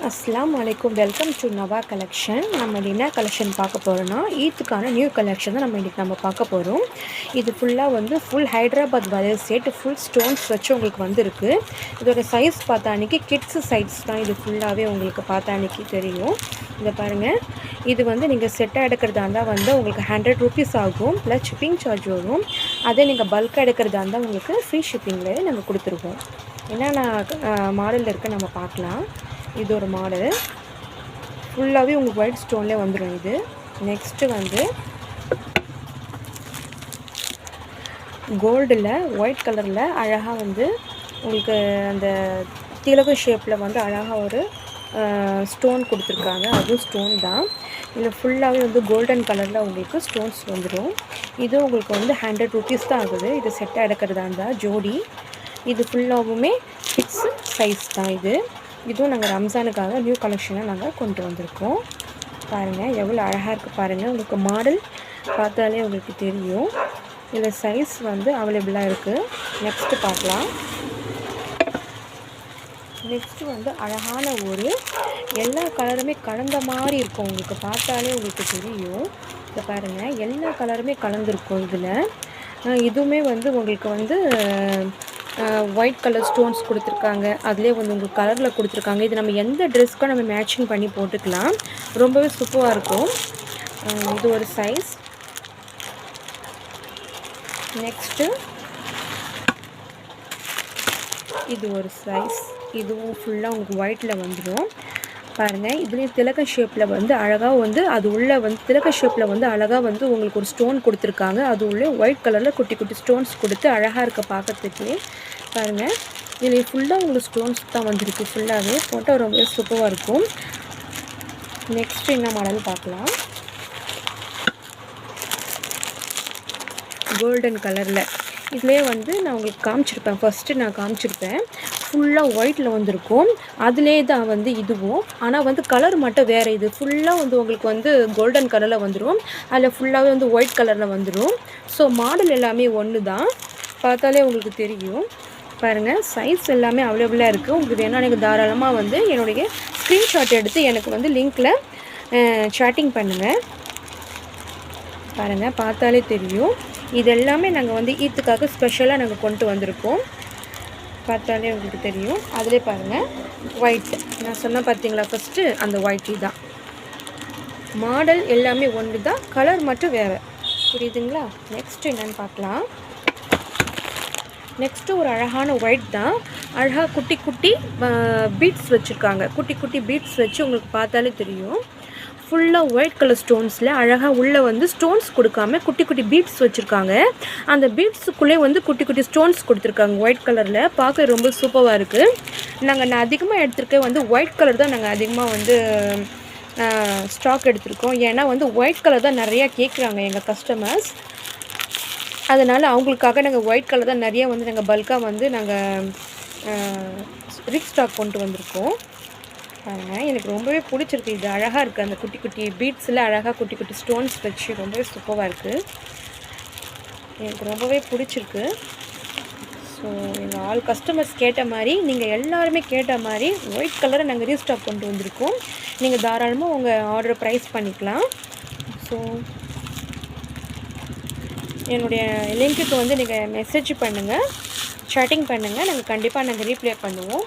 அஸ்ஸலாமு அலைக்கும். Welcome to Nawa collection. நம்ம என்ன கலெக்ஷன் பார்க்க போகிறோன்னா, ஈத்துக்கான நியூ கலெக்ஷன் தான் நம்ம பார்க்க போகிறோம். இது ஃபுல்லாக ஃபுல் ஹைதராபாத் வளையல் செட், ஃபுல் ஸ்டோன்ஸ் வச்சு உங்களுக்கு வந்திருக்கு. இதோட சைஸ் பார்த்தா அன்றைக்கி கிட்ஸ் சைஸ் தான். இது ஃபுல்லாகவே உங்களுக்கு பார்த்தா அன்றைக்கி தெரியும். இதை பாருங்கள். இது நீங்கள் செட்டாக எடுக்கிறதா இருந்தால் உங்களுக்கு 100 ரூபீஸ் ஆகும், ப்ளஸ் ஷிப்பிங் சார்ஜ் வரும். அதே நீங்கள் பல்காக எடுக்கிறதா இருந்தால் உங்களுக்கு ஃப்ரீ ஷிப்பிங்லேயே நாங்கள் கொடுத்துருவோம். என்னென்ன மாடலில் இருக்க நம்ம பார்க்கலாம். இது ஒரு மாடல் ஃபுல்லாகவே உங்களுக்கு ஒயிட் ஸ்டோன்லேயே வந்துடும். இது நெக்ஸ்ட்டு கோல்டில் ஒயிட் கலரில் அழகாக உங்களுக்கு அந்த திலக ஷேப்பில் அழகாக ஒரு ஸ்டோன் கொடுத்துருக்காங்க. அதுவும் ஸ்டோன் தான். இதில் ஃபுல்லாகவே கோல்டன் கலரில் உங்களுக்கு ஸ்டோன்ஸ் வந்துடும். இது உங்களுக்கு 100 ரூபீஸ் தான் ஆகுது. இது செட்டாக எடுக்கிறதா இருந்தால் ஜோடி. இது ஃபுல்லாகவுமே கிட்ஸ் சைஸ் தான். இதுவும் நாங்கள் ரம்ஜானுக்காக நியூ கலெக்ஷனை நாங்கள் கொண்டு வந்திருக்கோம். பாருங்கள் எவ்வளோ அழகாக இருக்குது பாருங்கள். உங்களுக்கு மாடல் பார்த்தாலே உங்களுக்கு தெரியும். இதில் சைஸ் அவைலபிளாக இருக்குது. நெக்ஸ்ட்டு பார்க்கலாம். நெக்ஸ்ட்டு அழகான ஒரு எல்லா கலருமே கலந்த மாதிரி இருக்கும். உங்களுக்கு பார்த்தாலே உங்களுக்கு தெரியும். இதை பாருங்கள், எல்லா கலருமே கலந்துருக்கும். இதில் இதுவுமே உங்களுக்கு ஒயிட் கலர் ஸ்டோன்ஸ் கொடுத்துருக்காங்க. அதிலே உங்களுக்கு கலரில் கொடுத்துருக்காங்க. இது நம்ம எந்த ட்ரெஸ்க்கும் நம்ம மேட்சிங் பண்ணி போட்டுக்கலாம். ரொம்பவே சூப்பராக இருக்கும். இது ஒரு சைஸ். நெக்ஸ்ட்டு இது ஒரு சைஸ். இதுவும் ஃபுல்லாக உங்களுக்கு ஒயிட்டில் வந்துடும். பாருங்கள், இதுலேயும் திலக ஷேப்பில் அழகாக அது உள்ளே திலக ஷேப்பில் அழகாக உங்களுக்கு ஒரு ஸ்டோன் கொடுத்துருக்காங்க. அது உள்ளே ஒயிட் கலரில் குட்டி குட்டி ஸ்டோன்ஸ் கொடுத்து அழகாக இருக்க பார்க்கறதுக்கே. பாருங்கள், இதில் ஃபுல்லாக உங்களுக்கு ஸ்டோன்ஸ் தான் வந்திருக்கு. ஃபுல்லாகவே போட்டால் ரொம்ப சூப்பராக இருக்கும். நெக்ஸ்ட்டு என்ன மாடல் பார்க்கலாம். கோல்டன் கலரில் இதிலே நான் உங்களுக்கு காமிச்சிருப்பேன். ஃபஸ்ட்டு நான் காமிச்சிருப்பேன். ஃபுல்லாக ஒயிட்டில் வந்திருக்கும். அதிலே தான் இதுவும். ஆனால் கலர் மட்டும் வேறு. இது ஃபுல்லாக உங்களுக்கு கோல்டன் கலரில் வந்துடும். அதில் ஃபுல்லாகவே ஒயிட் கலரில் வந்துடும். ஸோ மாடல் எல்லாமே ஒன்று தான். பார்த்தாலே உங்களுக்கு தெரியும். பாருங்கள், சைஸ் எல்லாமே அவைலபிளாக இருக்குது. உங்களுக்கு வேணால் நீங்கள் தாராளமாக என்னுடைய ஸ்க்ரீன்ஷாட் எடுத்து எனக்கு லிங்க்கில் சேட்டிங் பண்ணுங்கள். பாருங்கள், பார்த்தாலே தெரியும். இது எல்லாமே நாங்கள் ஈத்துக்காக ஸ்பெஷலாக நாங்கள் கொண்டு வந்திருக்கோம். பார்த்தாலே உங்களுக்கு தெரியும். அதிலே பாருங்கள், ஒயிட் நான் சொன்ன பார்த்தீங்களா ஃபஸ்ட்டு, அந்த ஒயிட் தான். மாடல் எல்லாமே ஒன்று தான், கலர் மட்டும் வேறு. புரியுதுங்களா? நெக்ஸ்ட்டு என்னென்னு பார்க்கலாம். நெக்ஸ்ட்டு ஒரு அழகான ஒயிட் தான். அழகாக குட்டி குட்டி பீட்ஸ் வச்சுருக்காங்க. குட்டி குட்டி பீட்ஸ் வச்சு உங்களுக்கு பார்த்தாலே தெரியும். ஃபுல்லாக ஒயிட் கலர் ஸ்டோன்ஸில் அழகாக உள்ளே ஸ்டோன்ஸ் கொடுக்காம குட்டி குட்டி பீட்ஸ் வச்சுருக்காங்க. அந்த பீட்ஸுக்குள்ளே குட்டி குட்டி ஸ்டோன்ஸ் கொடுத்துருக்காங்க ஒயிட் கலரில். பார்க்க ரொம்ப சூப்பராக இருக்குது. நான் அதிகமாக எடுத்துருக்கேன் ஒயிட் கலர் தான். நாங்கள் அதிகமாக ஸ்டாக் எடுத்திருக்கோம். ஏன்னா ஒயிட் கலர் தான் நிறையா கேட்குறாங்க எங்கள் கஸ்டமர்ஸ். அதனால் அவங்களுக்காக நாங்கள் ஒயிட் கலர் தான் நிறையா நாங்கள் பல்காக நாங்கள் ரீஸ்டாக் கொண்டு வந்திருக்கோம். பாருங்கள், எனக்கு ரொம்பவே பிடிச்சிருக்கு. இது அழகாக இருக்குது. அந்த குட்டி குட்டி பீட்ஸில் அழகாக குட்டி குட்டி ஸ்டோன்ஸ் வச்சு ரொம்பவே சூப்பராக இருக்குது. எனக்கு ரொம்பவே பிடிச்சிருக்கு. ஸோ எங்கள் ஆல் கஸ்டமர்ஸ் கேட்ட மாதிரி, நீங்கள் எல்லாருமே கேட்ட மாதிரி ஒயிட் கலரை நாங்கள் ரீஸ்டாக் கொண்டு வந்திருக்கோம். நீங்கள் தாராளமாக உங்கள் ஆர்டர் ப்ரைஸ் பண்ணிக்கலாம். ஸோ என்னுடைய லிங்க்குக்கு நீங்கள் மெசேஜ் பண்ணுங்கள், சேட்டிங் பண்ணுங்கள். நாங்கள் கண்டிப்பாக ரீப்ளை பண்ணுவோம்.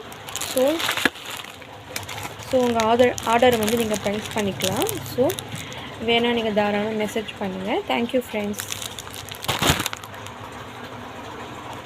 ஸோ உங்கள் ஆர்டரை நீங்கள் ப்ரைஸ் பண்ணிக்கலாம். ஸோ வேணால் நீங்கள் தாராளமாக மெசேஜ் பண்ணுங்கள். Thank you friends.